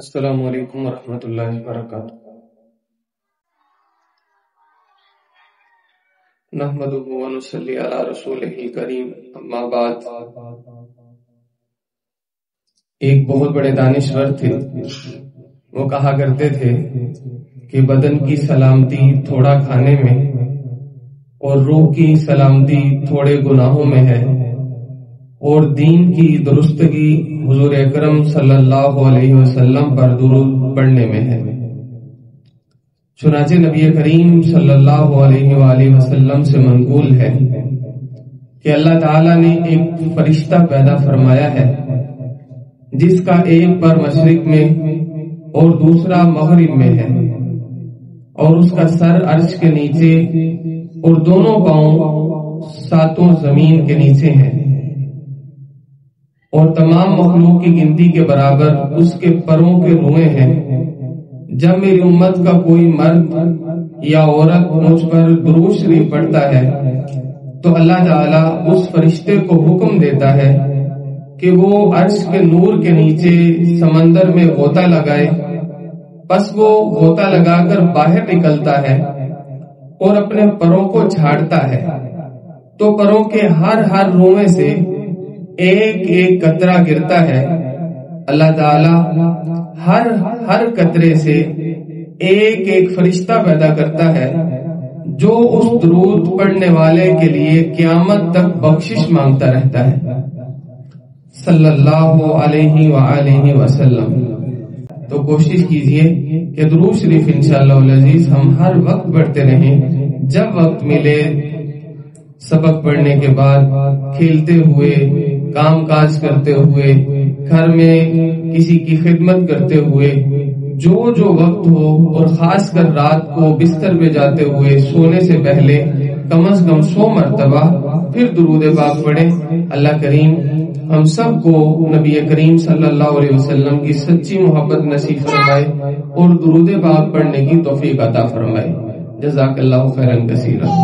السلام علیکم ورحمۃ اللہ وبرکاتہ۔ نحمدہ ونصلی علی رسولہ الکریم، اما بعد۔ ایک بہت بڑے دانشور تھے، وہ کہا کرتے تھے کہ بدن کی سلامتی تھوڑا کھانے میں اور روح کی سلامتی تھوڑے گناہوں میں ہے، اور دین کی درستگی حضور اکرم صلی اللہ علیہ وسلم پر درود پڑھنے میں ہے۔ چنانچہ نبی کریم صلی اللہ علیہ وآلہ وسلم سے منقول ہے کہ اللہ تعالیٰ نے ایک فرشتہ پیدا فرمایا ہے جس کا ایک پر مشرق میں اور دوسرا مغرب میں ہے، اور اس کا سر عرش کے نیچے اور دونوں پاؤں ساتوں زمین کے نیچے ہیں، اور تمام مخلوق کی گنتی کے برابر اس کے پروں کے روئیں ہیں۔ جب میری امت کا کوئی مرد یا عورت مجھ پر درود شریف پڑھتا ہے تو اللہ تعالیٰ اس فرشتے کو حکم دیتا ہے کہ وہ عرش کے نور کے نیچے سمندر میں غوطہ لگائے، پس وہ غوطہ لگا کر باہر نکلتا ہے اور اپنے پروں کو جھاڑتا ہے، تو پروں کے ہر روئیں سے ایک ایک قطرہ گرتا ہے۔ اللہ تعالی ہر قطرے سے ایک ایک فرشتہ پیدا کرتا ہے جو اس درود پڑھنے والے کے لیے قیامت تک بخشش مانگتا رہتا ہے، صلی اللہ علیہ وآلہ وسلم۔ تو کوشش کیجئے کہ درود شریف انشاءاللہ العزیز ہم ہر وقت پڑھتے رہیں، جب وقت ملے، سبق پڑھنے کے بعد، کھیلتے ہوئے، کام کاج کرتے ہوئے، گھر میں کسی کی خدمت کرتے ہوئے، جو وقت ہو، اور خاص کر رات کو بستر پہ جاتے ہوئے سونے سے پہلے کم از کم 100 مرتبہ پھر درود پاک پڑھیں۔ اللہ کریم ہم سب کو نبی کریم صلی اللہ علیہ وسلم کی سچی محبت نصیب فرمائے اور درود پاک پڑھنے کی توفیق عطا فرمائے۔ جزاک اللہ خیرا کثیرا۔